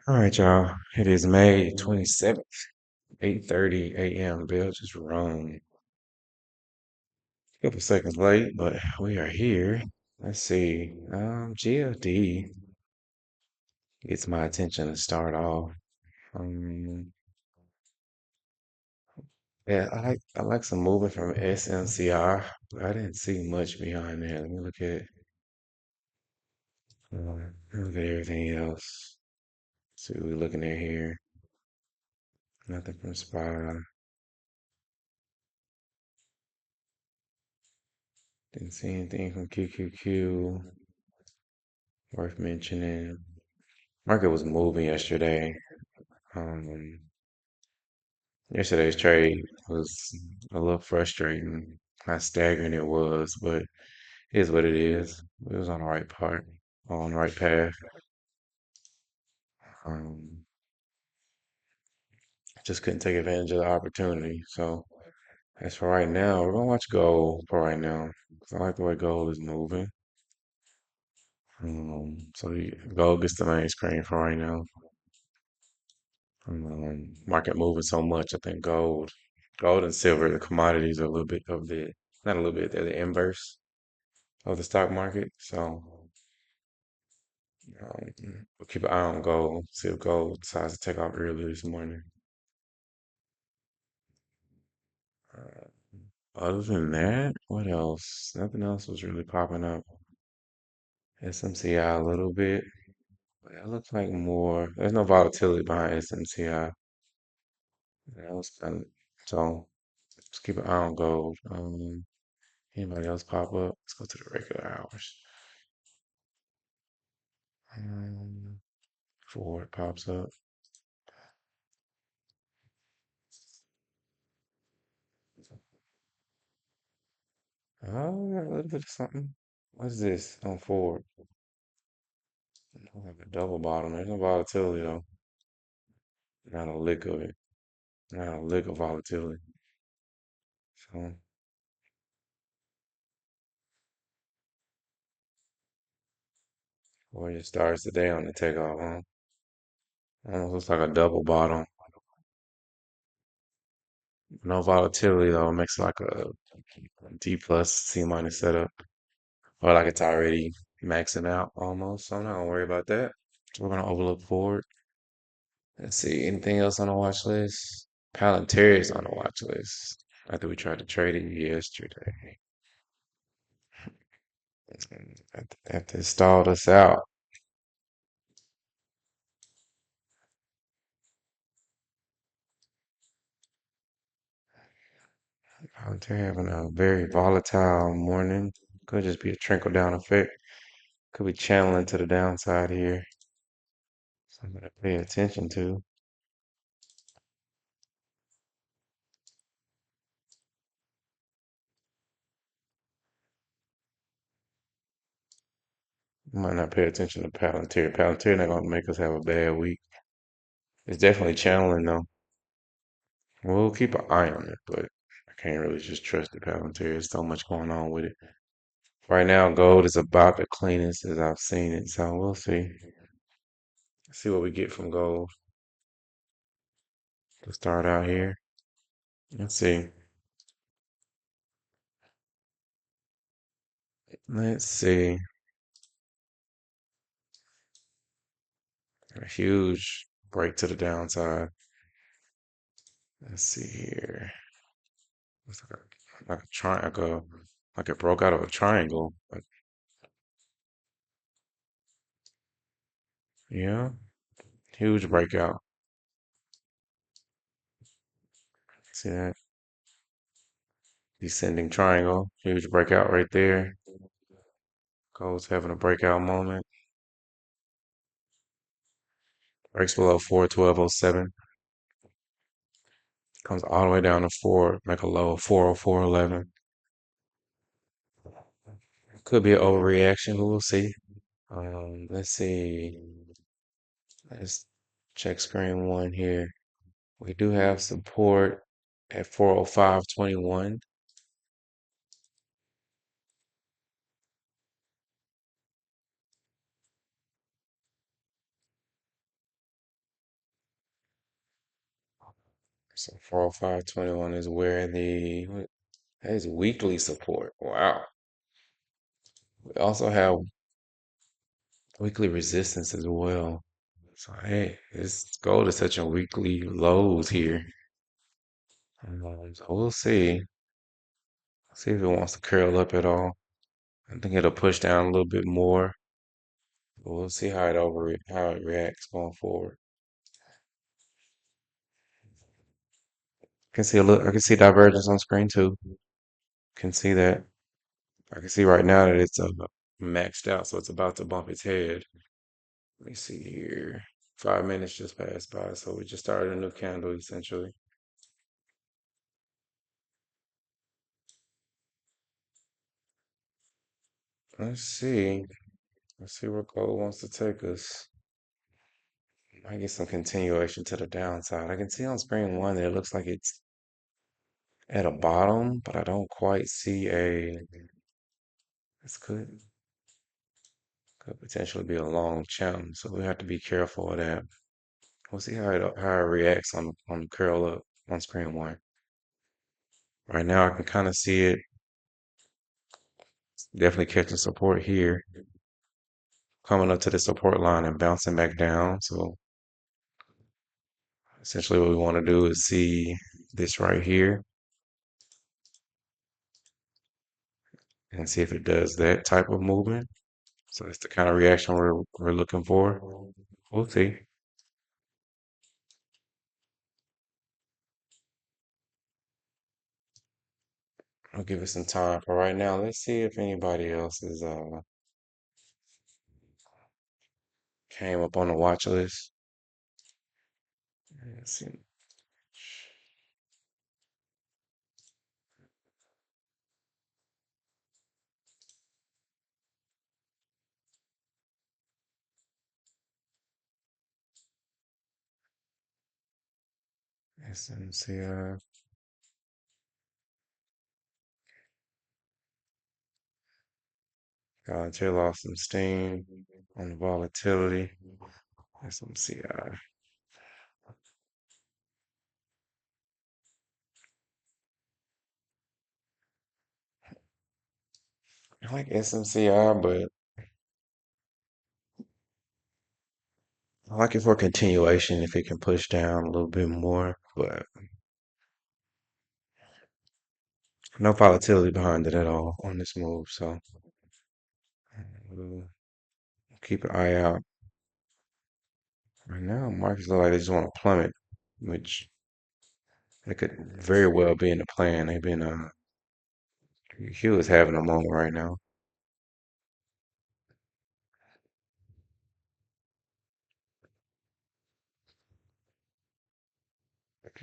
All right, y'all. It is May 27th, 8:30 a.m. Bell just rung. A couple seconds late, but we are here. Let's see. GLD gets my attention to start off. Um, yeah, I like some movement from SMCR, but I didn't see much behind that. Let me look at everything else. See what we're looking at here. Nothing from SPY. Didn't see anything from QQQ worth mentioning. Market was moving yesterday. Um, Yesterday's trade was a little frustrating, how staggering it was, but it is what it is. It was on the right part, on the right path. Um, just couldn't take advantage of the opportunity. So as for right now, we're gonna watch gold for right now. 'Cause I like the way gold is moving. Gold gets the main screen for right now. Market moving so much. I think gold and silver, the commodities are a little bit of the, not a little bit, they're the inverse of the stock market. So we'll keep an eye on gold. See if gold decides to take off early this morning. Uh, Other than that, what else? Nothing else was really popping up. SMCI a little bit. But it looks like more. There's no volatility behind SMCI. That was kind of, so just keep an eye on gold. Anybody else pop up? Let's go to the regular hours. Um, Before it pops up. Oh, got a little bit of something. What is this on Ford? Like a double bottom. There's no volatility though. Not a lick of it. Not a lick of volatility. So, or it starts the day on the takeoff, huh? Almost looks like a double bottom. No volatility though. Makes it like a D plus C minus setup. Or like it's already maxing out almost. So I'm not gonna worry about that. So we're gonna overlook Ford. Let's see, anything else on the watch list? Palantir is on the watch list. After we tried to trade it yesterday. After it stalled us out. Palantir having a very volatile morning. Could just be a trickle down effect. Could be channeling to the downside here. Something to pay attention to. Might not pay attention to Palantir. Palantir not gonna make us have a bad week. It's definitely channeling though. We'll keep an eye on it, but I can't really just trust the Palantir. There's so much going on with it. Right now, gold is about the cleanest as I've seen it, so we'll see. See what we get from gold to start out here. Let's see. Let's see. A huge break to the downside. Let's see here. Looks like a triangle, like it broke out of a triangle. Like, yeah, huge breakout. See that? Descending triangle. Huge breakout right there. Gold's having a breakout moment. Breaks below 412.07. Comes all the way down to 4, make a low of 404.11. Could be an overreaction, but we'll see. Let's see. Let's check screen one here. We do have support at 405.21. So 405.21 is where that is weekly support. Wow. We also have weekly resistance as well. So hey, this gold is touching weekly lows here. So we'll see if it wants to curl up at all. I think it'll push down a little bit more, but we'll see how it reacts going forward. I can see divergence on screen too. Can see that. I can see right now that it's maxed out, so it's about to bump its head. Let me see here. 5 minutes just passed by, so we just started a new candle essentially. Let's see. Let's see where gold wants to take us. I get some continuation to the downside. I can see on screen one that it looks like it's at a bottom, but I don't quite see a. This could potentially be a long channel, so we have to be careful of that. We'll see how it reacts on the curl up on screen one. Right now, I can kind of see it definitely catching support here, coming up to the support line and bouncing back down. So essentially, what we want to do is see this right here and see if it does that type of movement. So that's the kind of reaction we're looking for. We'll see. I'll give it some time for right now. Let's see if anybody else is came up on the watch list. Let's see. SMCI. Volunteer lost some steam on the volatility. SMCI. I like SMCI, but I like it for continuation if it can push down a little bit more. But no volatility behind it at all on this move. So we'll keep an eye out. Right now, markets look like they just want to plummet, which they could very well be in the plan. They've been Q is having a moment right now.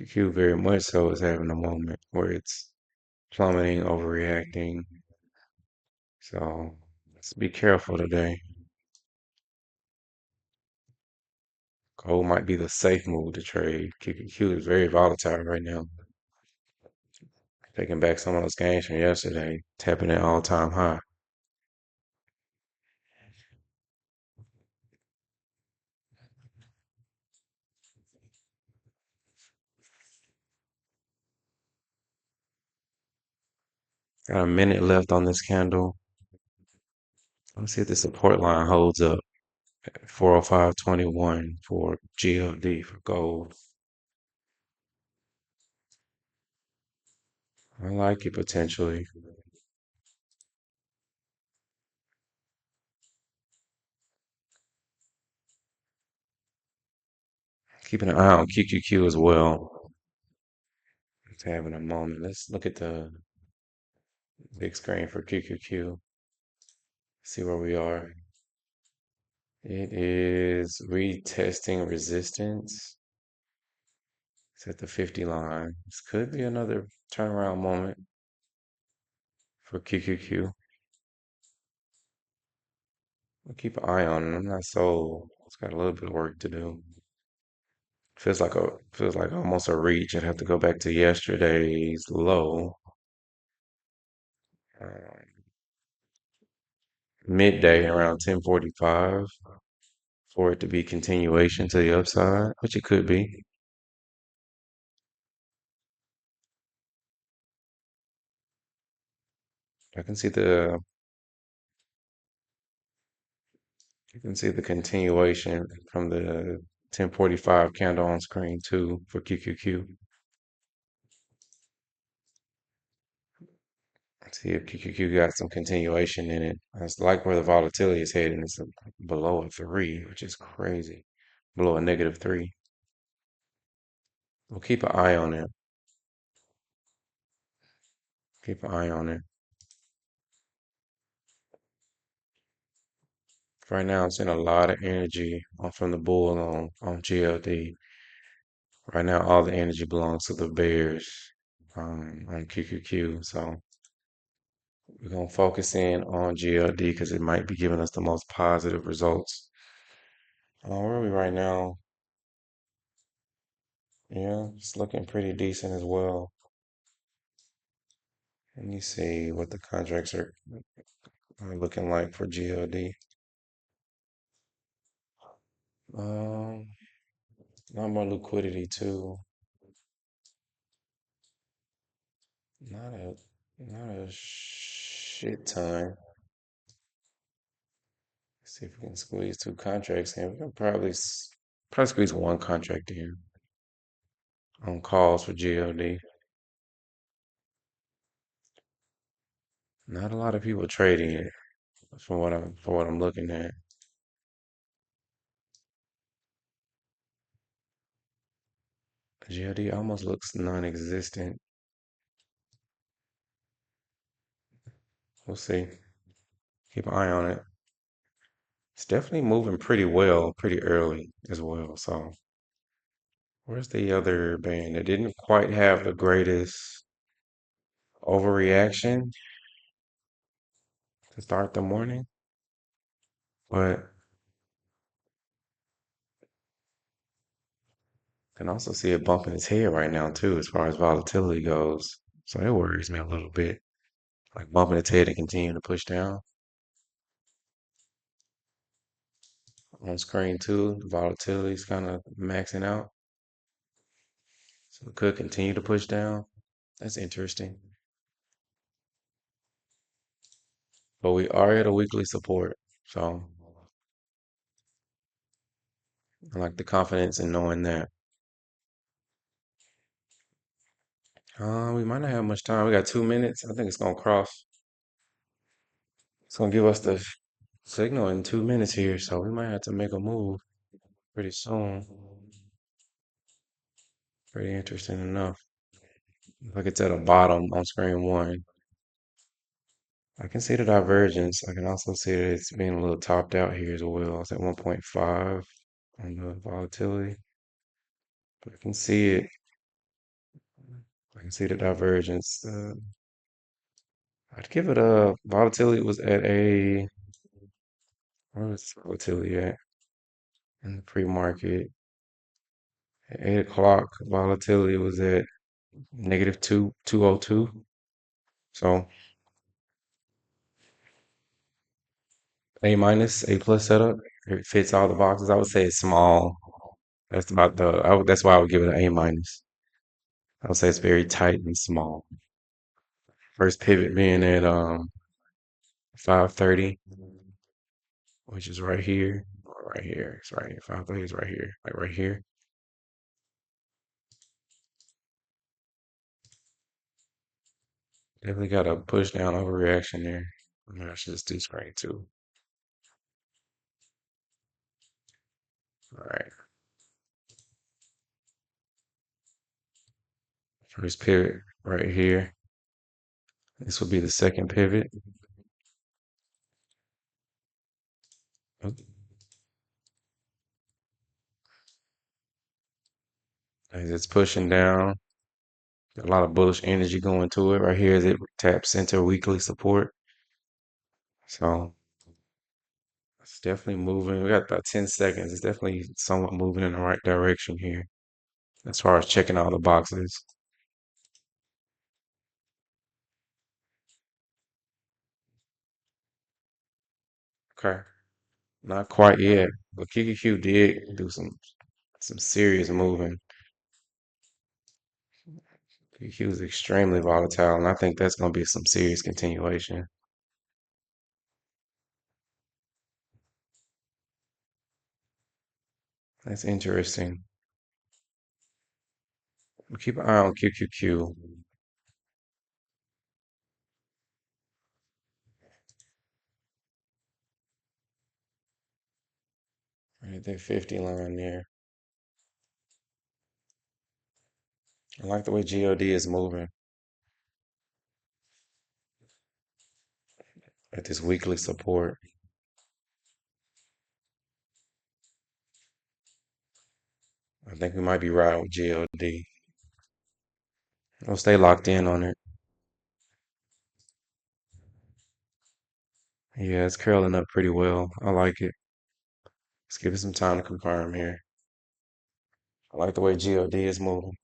Q very much so is having a moment where it's plummeting, overreacting. So let's be careful today. Gold might be the safe move to trade. QQQ is very volatile right now. Taking back some of those gains from yesterday, tapping at all-time high. Got a minute left on this candle. Let's see if the support line holds up. 405.21 for GLD for gold. I like it potentially. Keeping an eye on QQQ as well. It's having a moment. Let's look at the big screen for QQQ. See where we are. It is retesting resistance. It's at the 50 line. This could be another turnaround moment for QQQ. We'll keep an eye on it. I'm not sold. It's got a little bit of work to do. Feels like almost a reach. I'd have to go back to yesterday's low, uh, midday around 10:45 for it to be continuation to the upside, which it could be. I can see the you can see the continuation from the 1045 candle on screen too for QQQ. See if QQQ got some continuation in it. It's like where the volatility is heading. It's below a three, which is crazy. Below a -3. We'll keep an eye on it. Keep an eye on it. Right now, I'm seeing a lot of energy from the bull on GLD. Right now, all the energy belongs to the bears on QQQ. So we're gonna focus in on GLD because it might be giving us the most positive results. Where are we right now? Yeah, it's looking pretty decent as well. Let me see what the contracts are looking like for GLD. Um, Not more liquidity too. Not a not a shit ton. See if we can squeeze two contracts in. We can probably squeeze one contract in on calls for GLD. Not a lot of people trading it for what I'm looking at. GLD almost looks non-existent. We'll see. Keep an eye on it. It's definitely moving pretty well, pretty early as well. So where's the other band that didn't quite have the greatest overreaction to start the morning, but can also see it bumping its head right now too, as far as volatility goes. So it worries me a little bit, like bumping its head and continuing to push down on screen too. The volatility is kind of maxing out, so it could continue to push down. That's interesting. But we are at a weekly support, so I like the confidence in knowing that. We might not have much time. We got 2 minutes. I think it's gonna cross. It's gonna give us the signal in 2 minutes here, so we might have to make a move pretty soon. Pretty interesting enough. Like it's at a bottom on screen one. I can see the divergence. I can also see that it's being a little topped out here as well. It's at 1.5 on the volatility. But I can see it. I can see the divergence. I'd give it a volatility was at a where was volatility at in the pre-market? At 8 o'clock, volatility was at -202. So A minus, A plus setup. It fits all the boxes. I would say it's small. That's why I would give it an A minus. I would say it's very tight and small. First pivot being at 530, which is right here. Or right here. It's right here. 530 is right here. Like right here. Definitely got a push down overreaction there. Maybe I should just do screen too. All right. First pivot right here. This will be the second pivot. Oop. As it's pushing down, a lot of bullish energy going to it. Right here as it taps into weekly support. So it's definitely moving. We got about 10 seconds. It's definitely somewhat moving in the right direction here as far as checking all the boxes. Okay. Not quite yet, but QQQ did do some serious moving. QQQ is extremely volatile, and I think that's going to be some serious continuation. That's interesting. We'll keep an eye on QQQ. Right there, 50 line there. I like the way GLD is moving at this weekly support. I think we might be riding with GLD. We'll stay locked in on it. Yeah, it's curling up pretty well. I like it. Let's give it some time to confirm here. I like the way GLD is moving.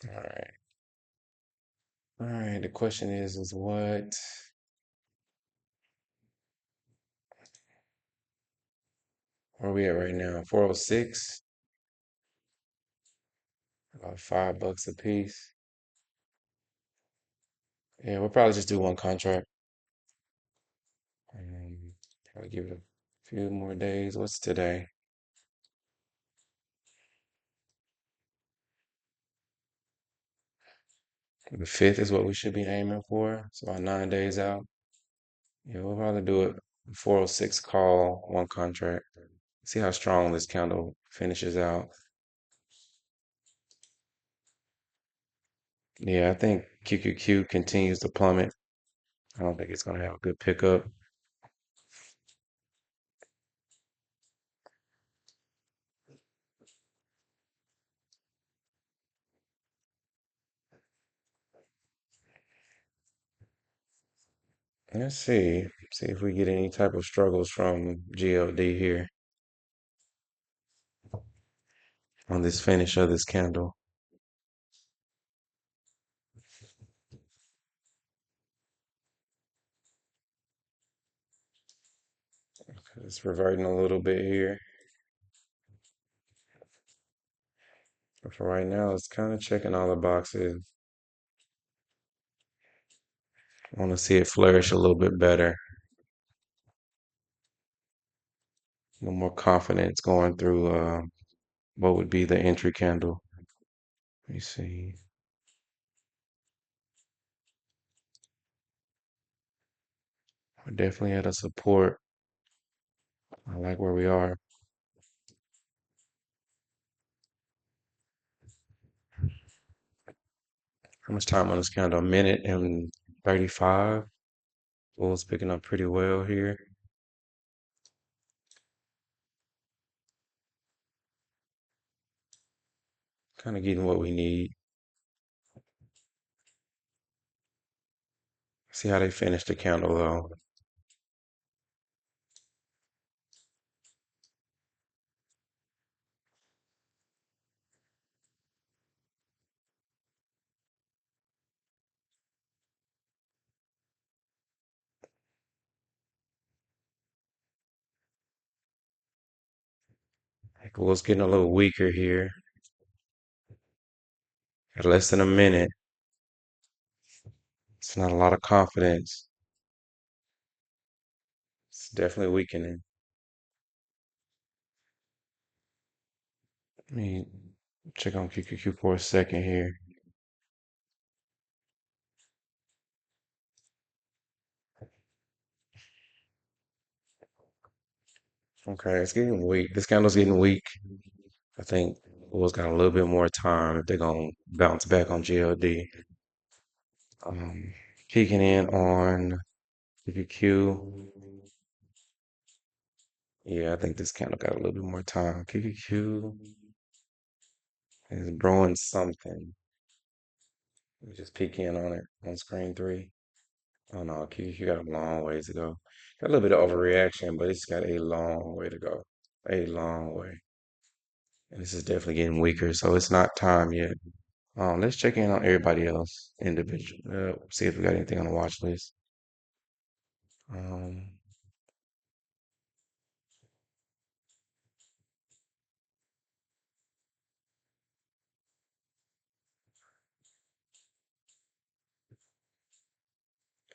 All right. All right. The question is where are we at right now? 406, about $5 a piece. Yeah, we'll probably just do one contract. Probably give it a few more days. What's today? The 5th is what we should be aiming for. So about 9 days out. Yeah, we'll probably do it. 406 call, one contract. See how strong this candle finishes out. Yeah, I think QQQ continues to plummet. I don't think it's going to have a good pickup. Let's see. See if we get any type of struggles from GLD here on this finish of this candle. It's reverting a little bit here. But for right now, it's kind of checking all the boxes. I want to see it flourish a little bit better. A little more confidence going through what would be the entry candle. Let me see. We're definitely at a support. I like where we are. How much time on this candle? A minute and 35. Bull's picking up pretty well here. Kind of getting what we need. See how they finish the candle though. Bull's getting a little weaker here. At less than a minute. It's not a lot of confidence. It's definitely weakening. Let me check on QQQ for a second here. Okay, it's getting weak. This candle's getting weak. I think Bull's got a little bit more time if they're gonna bounce back on GLD. Um, Peeking in on QQQ. Yeah, I think this candle got a little bit more time. QQQ is growing something. Let me just peek in on it on screen 3. Oh no, QQQ got a long ways to go. Got a little bit of overreaction, but it's got a long way to go. A long way. And this is definitely getting weaker, so it's not time yet. Let's check in on everybody else individually. See if we got anything on the watch list. Um,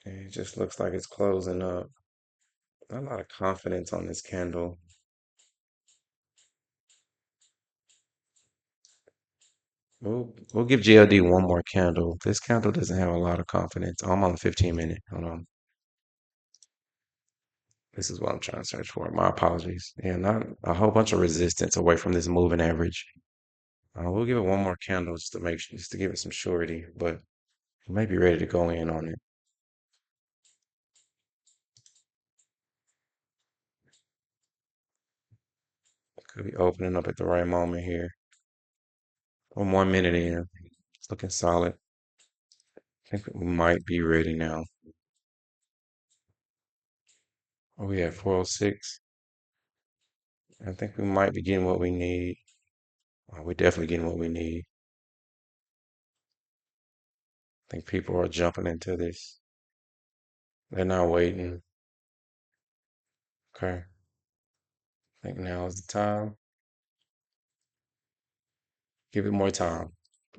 And it just looks like it's closing up. Not a lot of confidence on this candle. We'll give GLD one more candle. This candle doesn't have a lot of confidence. I'm on the 15 minute. Hold on. This is what I'm trying to search for. My apologies. Yeah, not a whole bunch of resistance away from this moving average. We'll give it one more candle just to make sure, just to give it some surety, but we may be ready to go in on it. Could be opening up at the right moment here. 1 minute in. It's looking solid. I think we might be ready now. Oh, we have 406. I think we might be getting what we need. We're definitely getting what we need. I think people are jumping into this. They're not waiting. Okay. I think now is the time. Give it more time.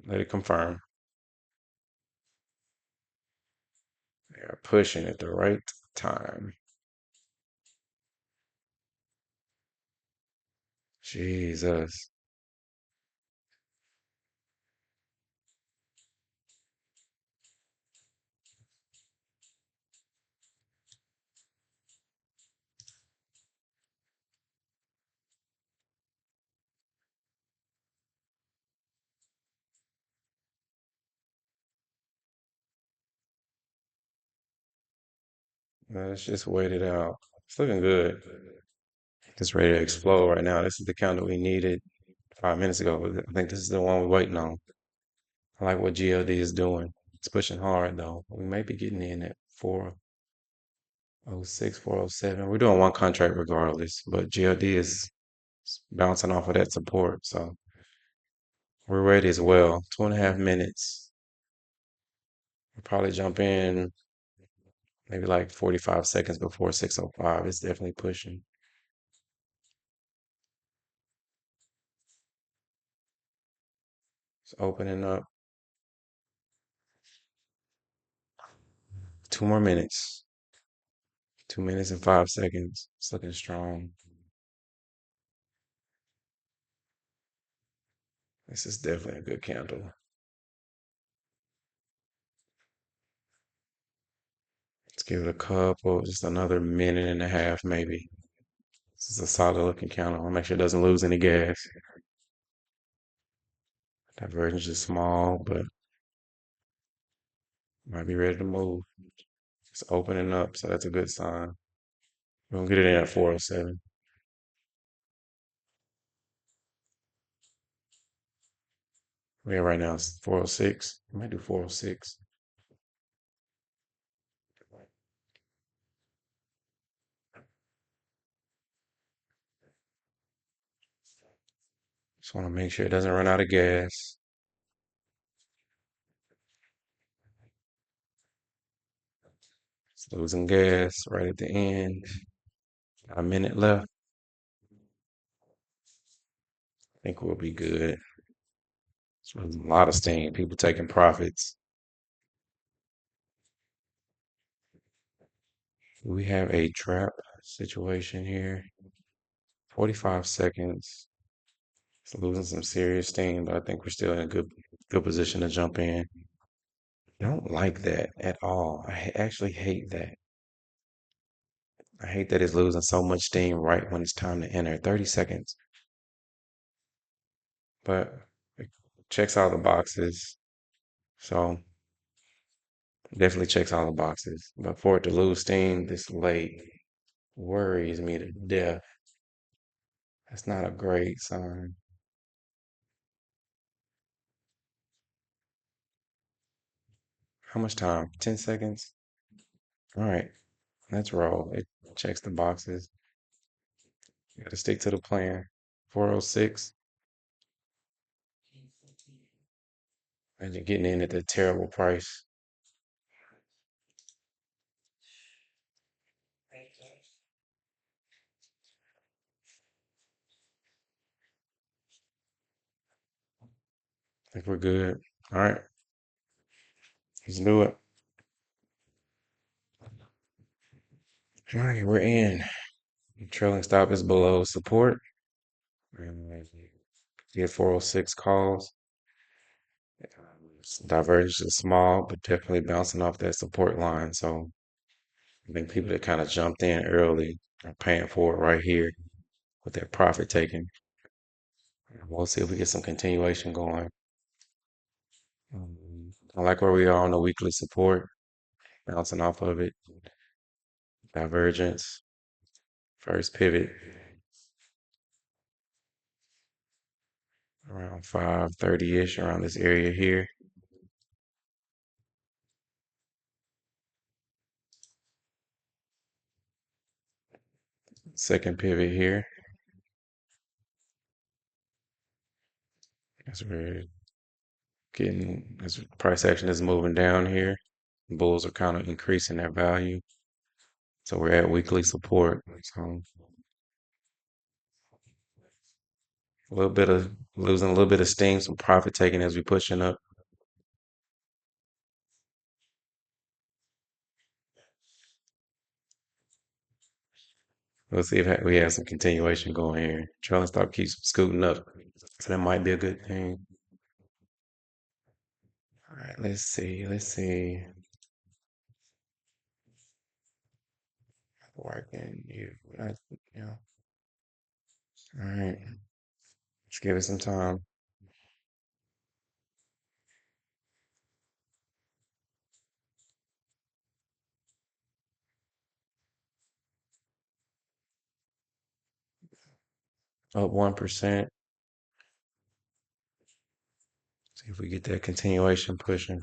Let it confirm. They are pushing at the right time. Jesus. Let's just wait it out. It's looking good. It's ready to explode right now. This is the count that we needed 5 minutes ago. I think this is the one we're waiting on. I like what GLD is doing. It's pushing hard though. We may be getting in at 406, 407. We're doing one contract regardless, but GLD is bouncing off of that support. So we're ready as well. 2.5 minutes. We'll probably jump in maybe like 45 seconds before 6:05. It's definitely pushing. It's opening up. 2 more minutes. 2 minutes and 5 seconds. It's looking strong. This is definitely a good candle. Let's give it a couple, just another minute and a half, maybe. This is a solid looking candle. I'll make sure it doesn't lose any gas. Divergence is small, but might be ready to move. It's opening up, so that's a good sign. We're gonna get it in at 407. Yeah, right now it's 406. We might do 406. Just want to make sure it doesn't run out of gas. It's losing gas right at the end. Got a minute left. I think we'll be good. So there's a lot of steam. People taking profits. We have a trap situation here. 45 seconds. It's losing some serious steam, but I think we're still in a good position to jump in. Don't like that at all. Actually hate that. I hate that it's losing so much steam right when it's time to enter. 30 seconds. But it checks all the boxes. So definitely checks all the boxes. But for it to lose steam this late worries me to death. That's not a great sign. How much time? 10 seconds? All right, let's roll. It checks the boxes. You got to stick to the plan. 406, and you're getting in at the terrible price. I think we're good. All right, let's do it. All right, we're in. Trailing stop is below support. Get 406 calls. Divergence is small, but definitely bouncing off that support line. So I think people that kind of jumped in early are paying for it right here with their profit taking. We'll see if we get some continuation going. I like where we are on the weekly support, bouncing off of it. Divergence, first pivot around 530-ish around this area here. Second pivot here. As we're getting, as price action is moving down here, bulls are kind of increasing their value. So we're at weekly support. So a little bit of losing a little bit of steam, some profit taking as we pushing up. Let's see if we have some continuation going here. Trailing stop keeps scooting up. So that might be a good thing. All right, let's see. Let's see. Working you, you know. All right, let's give it some time. Up 1%. See if we get that continuation pushing.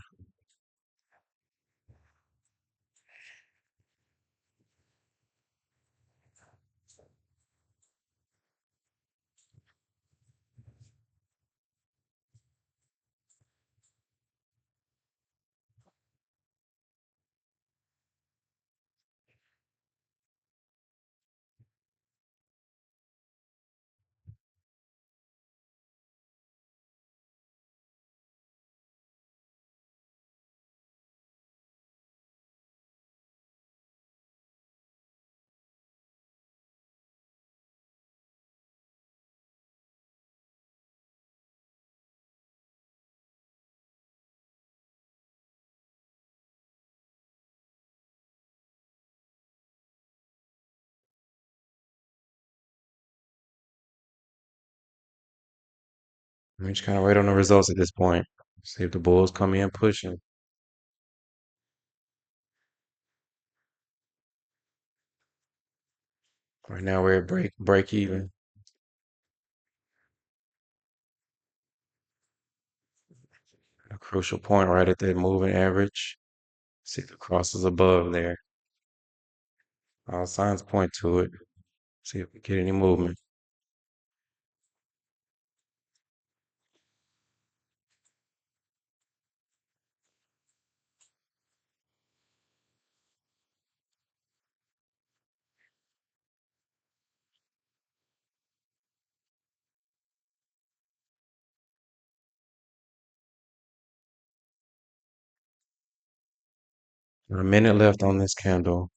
We just kind of wait on the results at this point. See if the bulls come in pushing. Right now we're at break even. A crucial point right at that moving average. See if it crosses above there. All signs point to it. See if we get any movement. A minute left on this candle.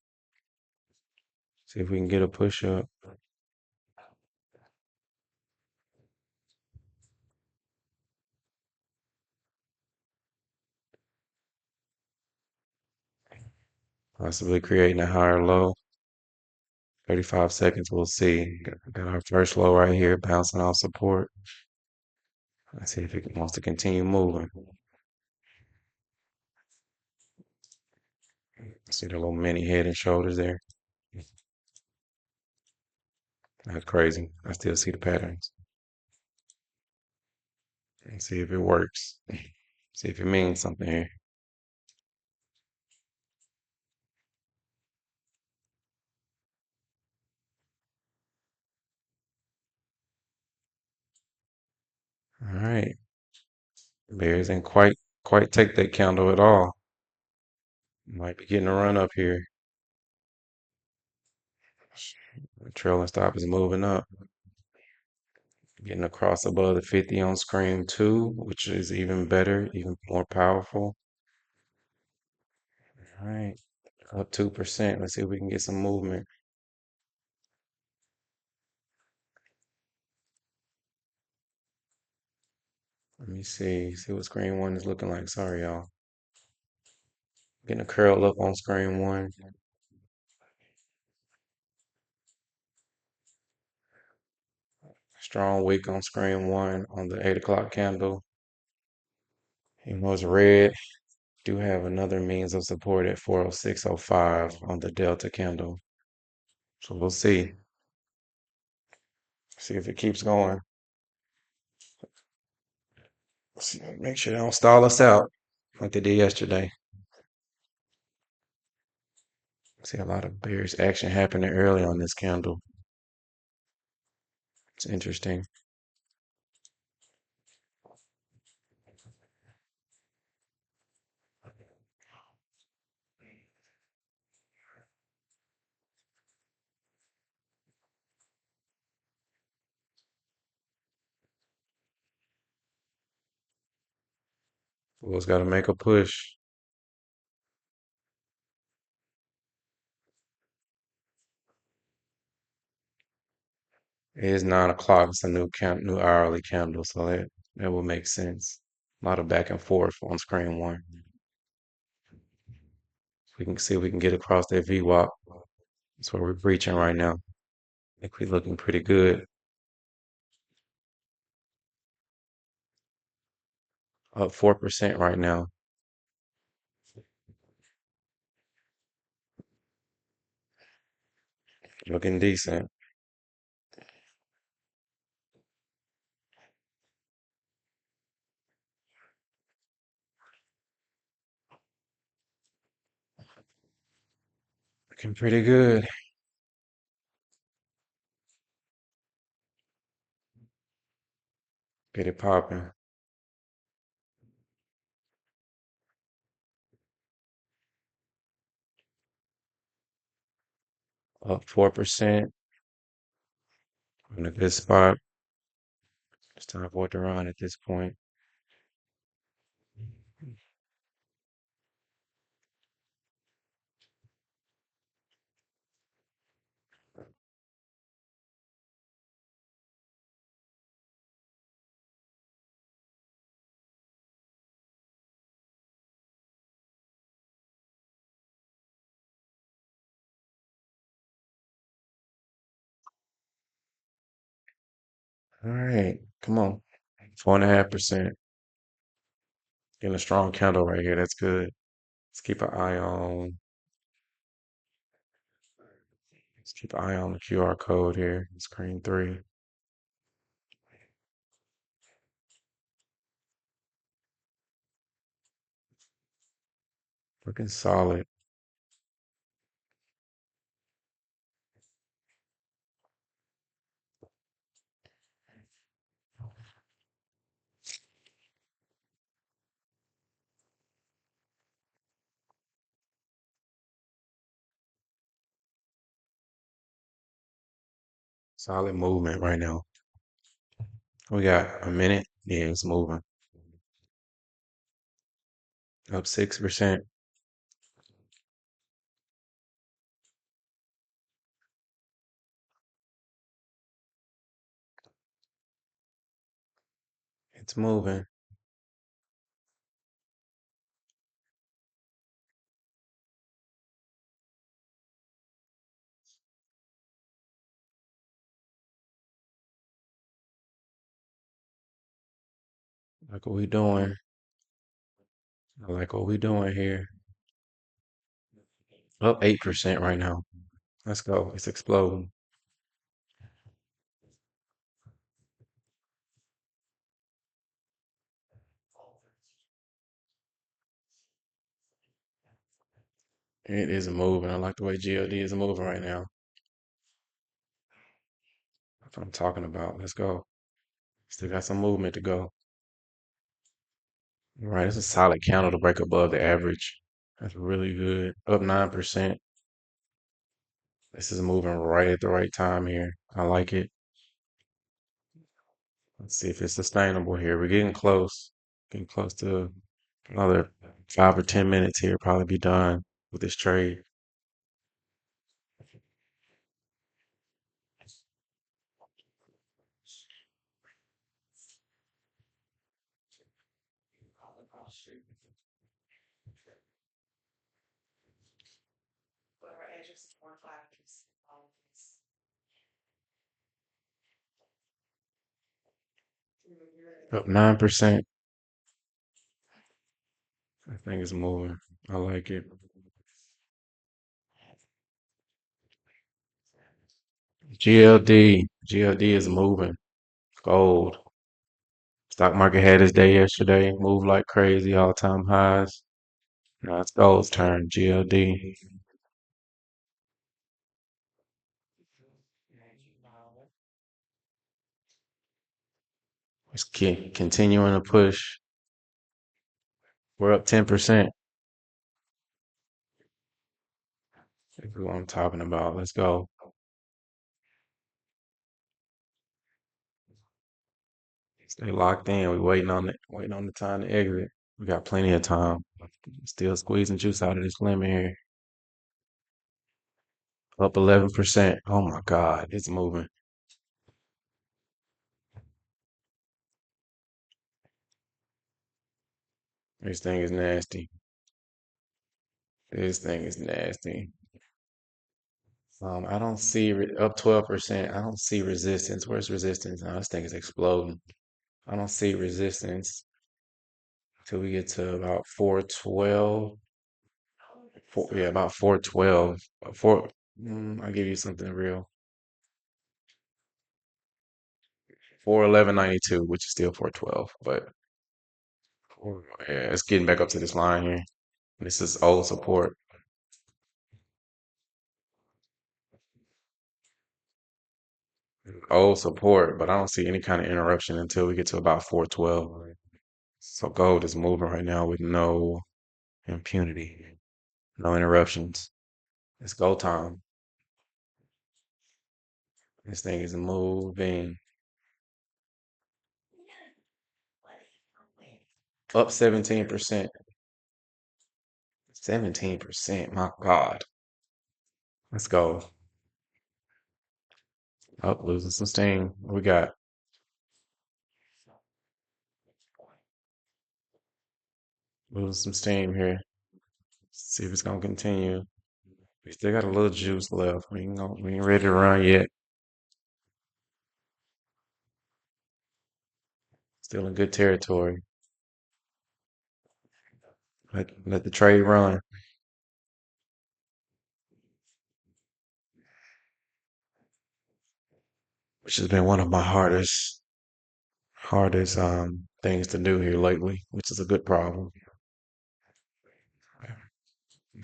See if we can get a push up. Possibly creating a higher low. 35 seconds, we'll see. Got our first low right here, bouncing off support. Let's see if it wants to continue moving. See the little mini head and shoulders there. That's crazy. I still see the patterns. And see if it works. See if it means something here. All right. Bears ain't quite take that candle at all. Might be getting a run up here. The trailing stop is moving up. Getting across above the 50 on screen too, which is even better, even more powerful. All right. Up 2%. Let's see if we can get some movement. Let me see what screen one is looking like. Sorry, y'all. Getting a curl up on screen one. Strong wick on screen one on the 8 o'clock candle. Even though it's red, do have another means of support at 406.05 on the delta candle. So we'll see. See if it keeps going. See, make sure they don't stall us out like they did yesterday. See a lot of bearish action happening early on this candle. It's interesting. Bulls got to make a push. It is 9 o'clock. It's a new hourly candle, so that will make sense. A lot of back and forth on screen one. We can see if we can get across that VWAP. That's what we're breaching right now. I think we're looking pretty good. Up 4% right now. Looking decent. Looking pretty good. Get it popping. Up 4%. In a good spot. It's time for it to run at this point. All right, come on. 4.5%. Getting a strong candle right here. That's good. Let's keep an eye on. Let's keep an eye on the QR code here. Screen three. Looking solid. Solid movement right now. We got a minute. Yeah, it's moving. Up 6%. It's moving. Like what we doing. I like what we doing here. Up 8% right now. Let's go. It's exploding. It is moving. I like the way GLD is moving right now. That's what I'm talking about. Let's go. Still got some movement to go. All right, it's a solid candle to break above the average. That's really good. Up 9%. This is moving right at the right time here. I like it. Let's see if it's sustainable here. We're getting close. Getting close to another 5 or 10 minutes here. Probably be done with this trade. Up 9%. I think it's moving. I like it. GLD is moving. Gold. Stock market had its day yesterday. Moved like crazy, all-time highs. Now it's gold's turn. GLD. It's continuing to push. We're up 10%. This is what I'm talking about. Let's go. Stay locked in. We waiting on the time to exit. We got plenty of time. Still squeezing juice out of this lemon here. Up 11%. Oh my God, it's moving. This thing is nasty. This thing is nasty. I don't see up 12%. I don't see resistance. Where's resistance? Now this thing is exploding. I don't see resistance till we get to about 412. Yeah, about 412. Four. I'll give you something real. 411.92, which is still 412, but yeah, it's getting back up to this line here. This is old support. Old support, but I don't see any kind of interruption until we get to about 412. So gold is moving right now with no impunity, no interruptions. It's go time. This thing is moving up 17%. 17%. My God. Let's go. Up, losing some steam. What we got? Losing some steam here. See if it's gonna continue. We still got a little juice left. We ain't ready to run yet. Still in good territory. Let the trade run, which has been one of my hardest things to do here lately, which is a good problem.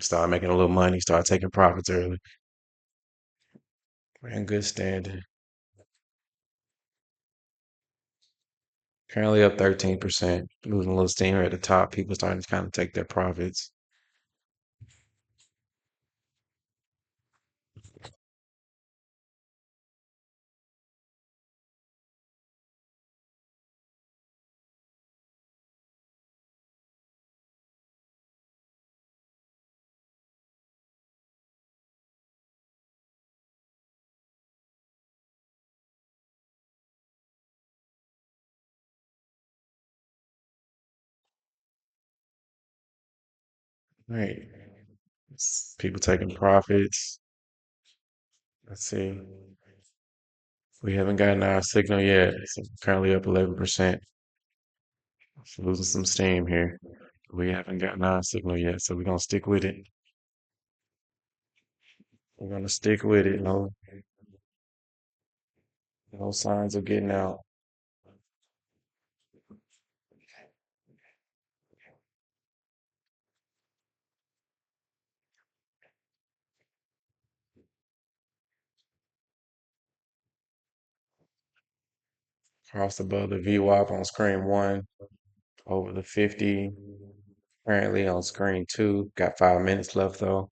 Start making a little money, start taking profits early. We're in good standing. Currently up 13%, losing a little steam here at the top. People starting to kind of take their profits. Right. People taking profits. Let's see. We haven't gotten our signal yet. So currently up 11%. Losing some steam here. We haven't gotten our signal yet, so we're gonna stick with it. We're gonna stick with it. No signs of getting out. Crossed above the VWAP on screen one, over the 50. Currently on screen two. Got 5 minutes left though.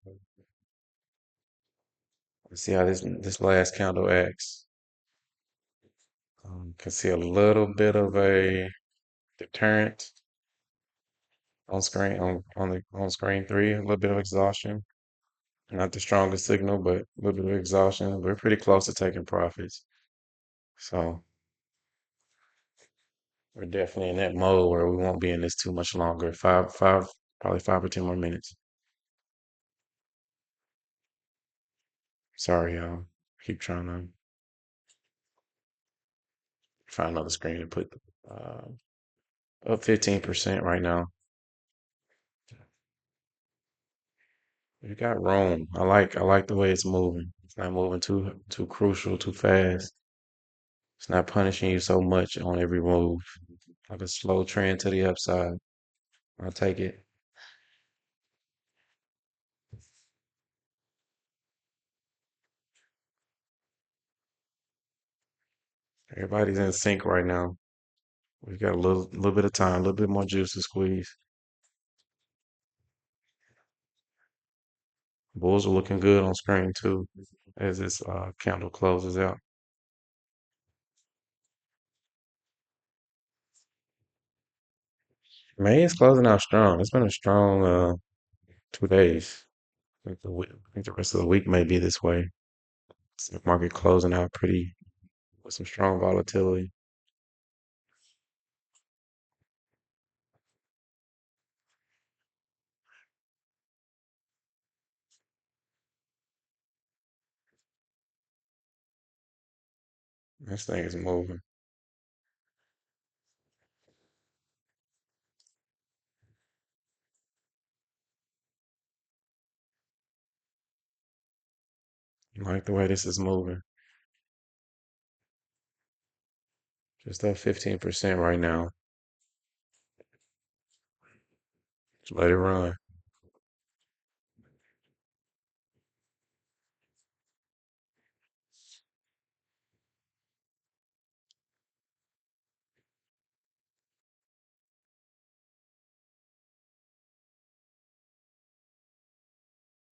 Let's see how this last candle acts. Can see a little bit of a deterrent on screen three. A little bit of exhaustion. Not the strongest signal, but a little bit of exhaustion. We're pretty close to taking profits. So we're definitely in that mode where we won't be in this too much longer. Probably 5 or 10 more minutes. Sorry, y'all. Keep trying to find another screen to put uh, up 15% right now. You got room. I like the way it's moving. It's not moving too crucial, too fast. It's not punishing you so much on every move. Like a slow trend to the upside. I'll take it. Everybody's in sync right now. We've got a little bit of time, a little bit more juice to squeeze. Bulls are looking good on screen too, as this candle closes out. May is closing out strong. It's been a strong 2 days. I think the rest of the week may be this way. Stock market closing out pretty with some strong volatility. This thing is moving. I like the way this is moving. Just up 15% right now. Just let it run.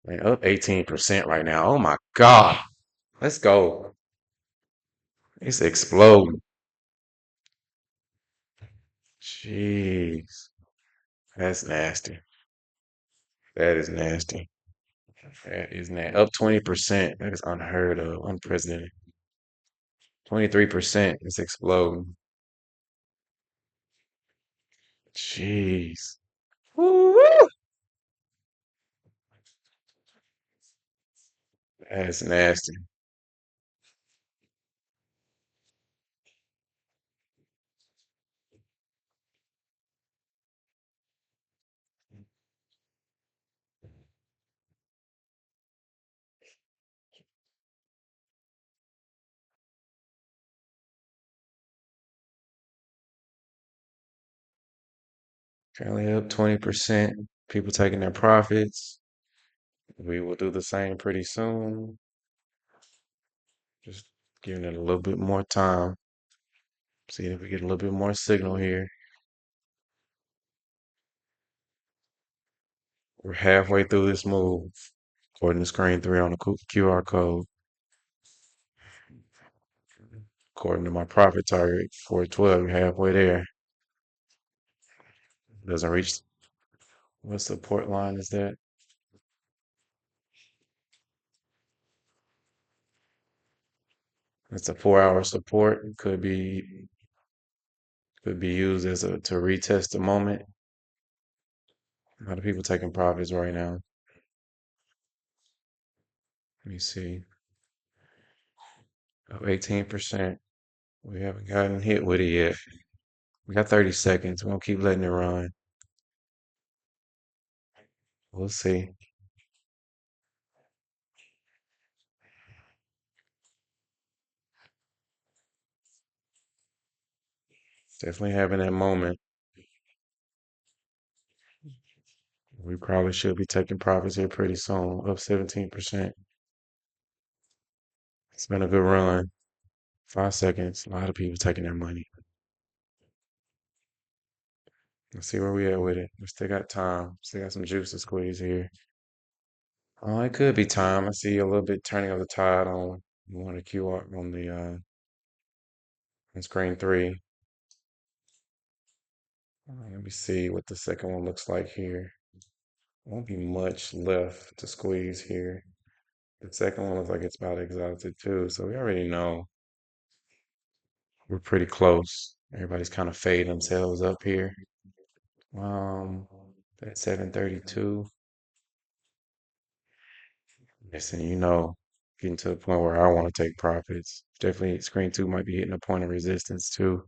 Man, up 18% right now. Oh my God. Let's go. It's exploding. Jeez. That's nasty. That is nasty. That is up 20%. That is unheard of, unprecedented. 23%. It's exploding. Jeez. Woo! That's nasty. Currently up 20%. People taking their profits. We will do the same pretty soon. Just giving it a little bit more time. See if we get a little bit more signal here. We're halfway through this move, according to screen 3 on the QR code. According to my profit target, 412, we're halfway there. Doesn't reach, what support line is that? It's a 4 hour support. Could be used as a to retest the moment. A lot of people taking profits right now. Let me see. Up 18%. We haven't gotten hit with it yet. We got 30 seconds. We're gonna keep letting it run. We'll see. Definitely having that moment. We probably should be taking profits here pretty soon. Up 17%. It's been a good run. 5 seconds. A lot of people taking their money. Let's see where we at with it. We still got time. Still got some juice to squeeze here. Oh, it could be time. I see a little bit turning of the tide on one of the QR on the on screen 3. Let me see what the second one looks like here. Won't be much left to squeeze here. The second one looks like it's about exhausted too, so we already know we're pretty close. Everybody's kind of fading themselves up here. At 7:32. Listen, you know. getting to the point where I want to take profits. Definitely screen two might be hitting a point of resistance too.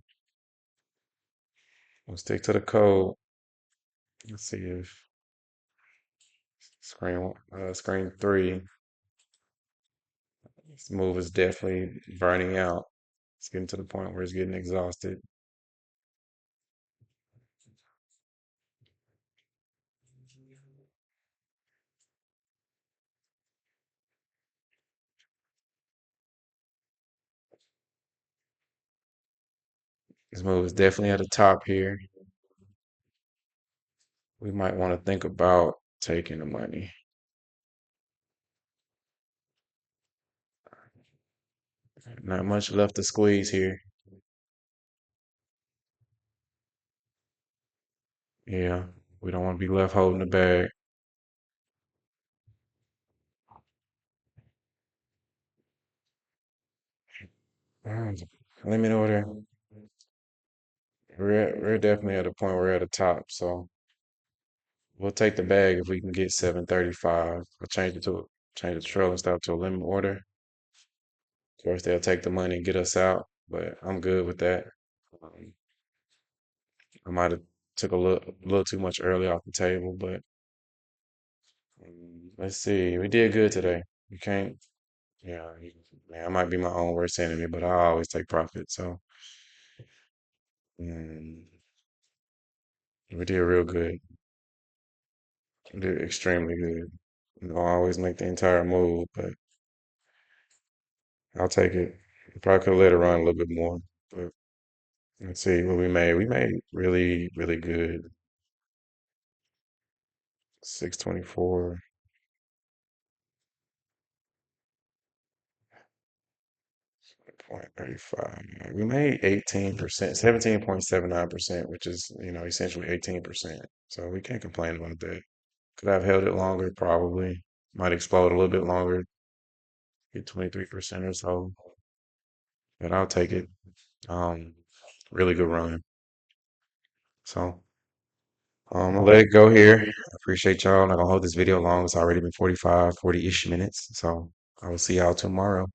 We'll stick to the code. Let's see if screen three, this move is definitely burning out. It's getting to the point where it's getting exhausted. This move is definitely at the top here. We might want to think about taking the money. Not much left to squeeze here. Yeah, we don't want to be left holding the bag. Limit order. We're definitely at a point where we're at the top, so we'll take the bag if we can get 735. I'll change the trailing stop to a limit order. Of course, they'll take the money and get us out, but I'm good with that. Um, I might have took a little too much early off the table, but let's see. We did good today. You can't, yeah, man, I might be my own worst enemy, but I always take profit. So mm, we did real good. We did extremely good. You don't always make the entire move, but I'll take it. Probably could have let it run a little bit more, but let's see what we made. We made really, really good. 624. 0.35. We made 18%, 17.79%, which is, essentially 18%. So we can't complain about that. Could I have held it longer? Probably. Might explode a little bit longer, get 23% or so. But I'll take it. Um, really good run. So I'll let it go here. I appreciate y'all. I'm not gonna hold this video long. It's already been 45, 40-ish minutes. So I will see y'all tomorrow.